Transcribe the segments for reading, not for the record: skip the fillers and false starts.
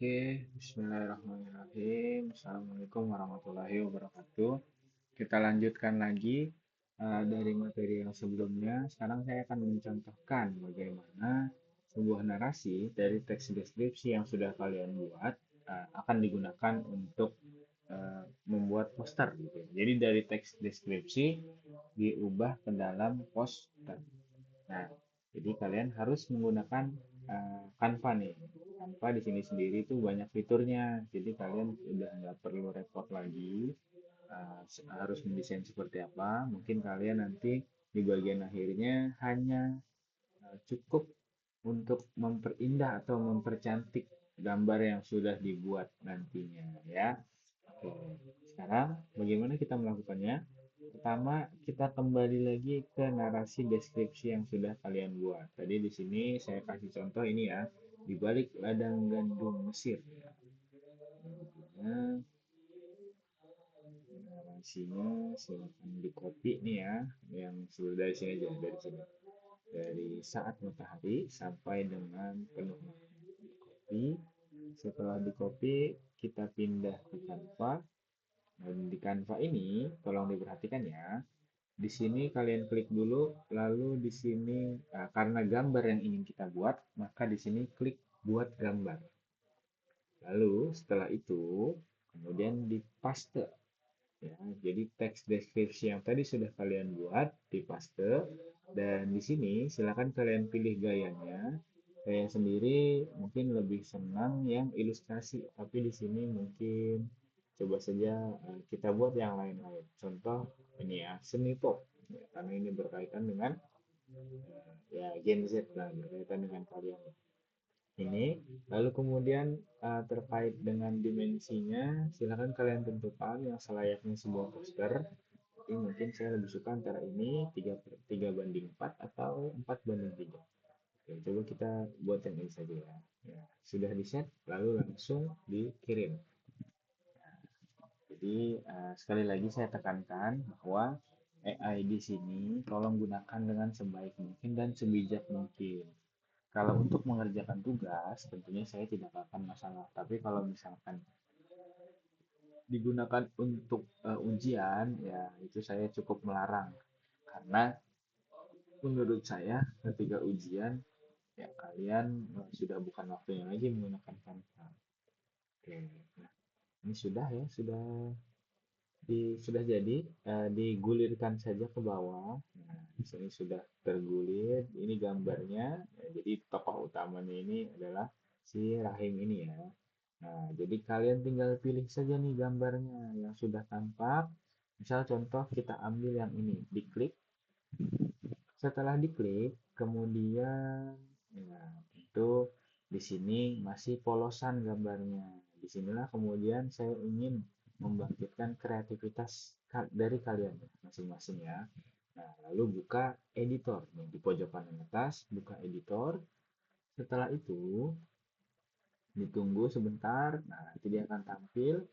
Oke, bismillahirrahmanirrahim. Assalamualaikum warahmatullahi wabarakatuh. Kita lanjutkan lagi dari materi yang sebelumnya. Sekarang saya akan mencontohkan bagaimana sebuah narasi dari teks deskripsi yang sudah kalian buat akan digunakan untuk membuat poster gitu ya. Jadi dari teks deskripsi diubah ke dalam poster. Nah, jadi kalian harus menggunakan Canva nih. Canva di sini sendiri tuh banyak fiturnya. Jadi kalian udah nggak perlu repot lagi harus mendesain seperti apa. Mungkin kalian nanti di bagian akhirnya hanya cukup untuk memperindah atau mempercantik gambar yang sudah dibuat nantinya ya. Oke, sekarang bagaimana kita melakukannya? Pertama, kita kembali lagi ke narasi deskripsi yang sudah kalian buat. Tadi di sini saya kasih contoh ini ya, di balik ladang gandum Mesir. Nah, narasinya silahkan di copy nih ya, yang sudah dari sini aja, dari sini. Dari saat matahari sampai dengan penuh matahari. Di copy. Setelah di copy, kita pindah ke Canva. Dan di Canva ini, tolong diperhatikan ya. Di sini kalian klik dulu, lalu di sini karena gambar yang ingin kita buat, maka di sini klik buat gambar. Lalu setelah itu, kemudian di paste. Ya, jadi teks deskripsi yang tadi sudah kalian buat di paste, dan di sini silakan kalian pilih gayanya. Saya sendiri mungkin lebih senang yang ilustrasi, tapi di sini mungkin coba saja kita buat yang lain-lain. Contoh ini ya, seni pop. Ya, karena ini berkaitan dengan ya Gen Z lah, berkaitan dengan kalian ini. Lalu kemudian terkait dengan dimensinya, silakan kalian tentukan yang selayaknya sebuah poster. Jadi mungkin saya lebih suka antara ini 3:4 atau 4:3. Oke, coba kita buat yang ini saja ya. Ya, sudah di set, lalu langsung dikirim. Jadi sekali lagi saya tekankan bahwa AI di sini tolong gunakan dengan sebaik mungkin dan sebijak mungkin. Kalau untuk mengerjakan tugas, tentunya saya tidak akan masalah. Tapi kalau misalkan digunakan untuk ujian, ya itu saya cukup melarang. Karena menurut saya ketika ujian, ya kalian sudah bukan waktunya lagi menggunakan Canva. Oke, nah ini sudah ya, sudah jadi, digulirkan saja ke bawah. Nah, di sini sudah tergulir. Ini gambarnya. Ya, jadi tokoh utamanya ini adalah si Rahim ini ya. Nah, jadi kalian tinggal pilih saja nih gambarnya yang sudah tampak. Misal contoh kita ambil yang ini, diklik. Setelah diklik, kemudian ya, itu di sini masih polosan gambarnya. Disinilah kemudian saya ingin membangkitkan kreativitas dari kalian masing-masing ya. Nah, lalu buka editor. Nih, di pojok kanan atas, buka editor. Setelah itu, ditunggu sebentar. Nah, nanti dia akan tampil.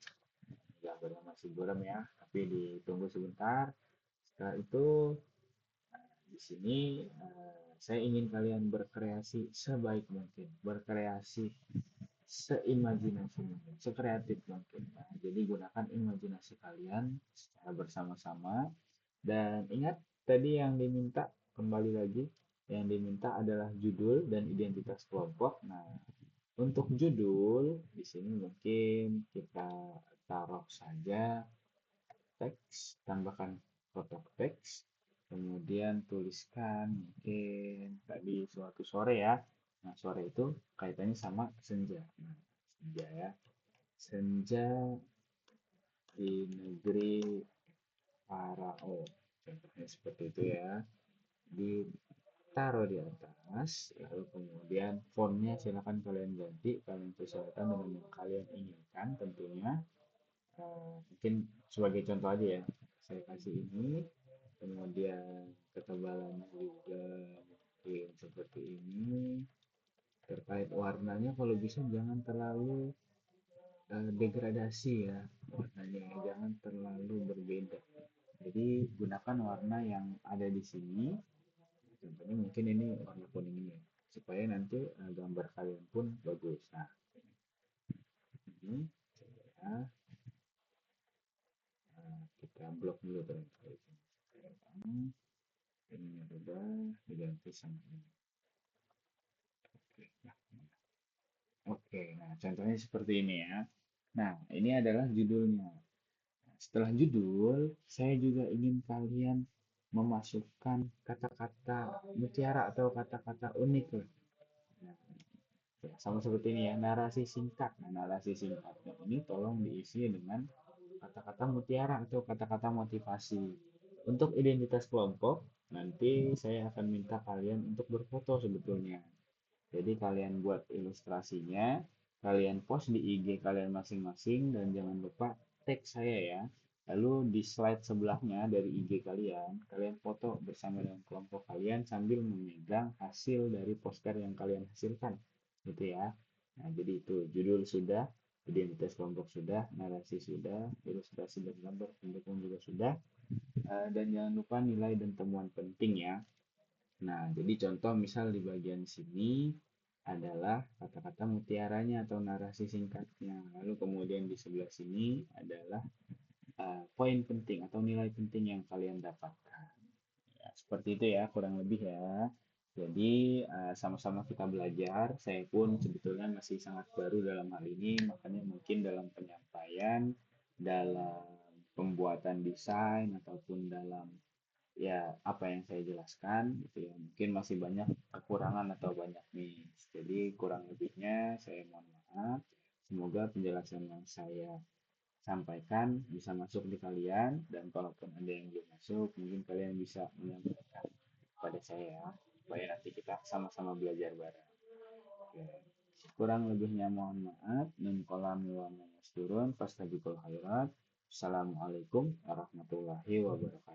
Gambarnya masih buram ya, tapi ditunggu sebentar. Setelah itu, di sini saya ingin kalian berkreasi sebaik mungkin, berkreasi seimajinasi mungkin, sekreatif mungkin. Nah, jadi gunakan imajinasi kalian secara bersama-sama dan ingat tadi yang diminta kembali lagi yang diminta adalah judul dan identitas kelompok. Nah, untuk judul di sini mungkin kita taruh saja teks, tambahkan kotak teks, kemudian tuliskan mungkin tadi suatu sore ya. Nah, sore itu kaitannya sama senja. Nah, senja ya. Senja di negeri Farao. Contohnya seperti itu ya. Ditaruh di atas, lalu kemudian fontnya silakan kalian ganti, kalian sesuaikan dengan yang kalian inginkan tentunya. Mungkin sebagai contoh aja ya, saya kasih ini, kemudian ketebalannya juga mungkin seperti ini. Terkait warnanya kalau bisa jangan terlalu degradasi ya, warnanya jangan terlalu berbeda. Jadi gunakan warna yang ada di sini, contohnya mungkin ini warna kuning ini ya, supaya nanti gambar kalian pun bagus. Nah, stop dulu barangkali. Ini udah diganti sama ini. Oke, nah, oke, nah contohnya seperti ini ya. Nah, ini adalah judulnya. Setelah judul, saya juga ingin kalian memasukkan kata-kata mutiara atau kata-kata unik lah. Nah, ya, sama seperti ini ya, narasi singkat. Nah, narasi singkatnya ini tolong diisi dengan kata-kata mutiara atau kata-kata motivasi. Untuk identitas kelompok, nanti saya akan minta kalian untuk berfoto sebetulnya. Jadi kalian buat ilustrasinya, kalian post di IG kalian masing-masing dan jangan lupa tag saya ya. Lalu di slide sebelahnya dari IG kalian, kalian foto bersama dengan kelompok kalian sambil memegang hasil dari poster yang kalian hasilkan. Gitu ya. Nah, jadi itu judul sudah, identitas kelompok sudah, narasi sudah, ilustrasi dan gambar pendukung juga sudah. Dan jangan lupa nilai dan temuan penting ya. Nah, jadi contoh misal di bagian sini adalah kata-kata mutiaranya atau narasi singkatnya. Lalu kemudian di sebelah sini adalah poin penting atau nilai penting yang kalian dapatkan. Ya, seperti itu ya, kurang lebih ya. Jadi sama-sama kita belajar. Saya pun sebetulnya masih sangat baru dalam hal ini, makanya mungkin dalam penyampaian, dalam pembuatan desain ataupun dalam ya apa yang saya jelaskan gitu ya mungkin masih banyak kekurangan atau banyak miss jadi kurang lebihnya saya mohon maaf semoga penjelasan yang saya sampaikan bisa masuk di kalian dan kalaupun ada yang belum masuk mungkin kalian bisa menyampaikan pada saya supaya nanti kita sama-sama belajar bareng. Oke. Kurang lebihnya mohon maaf min kolam wa turun pas khairat. Assalamualaikum warahmatullahi wabarakatuh.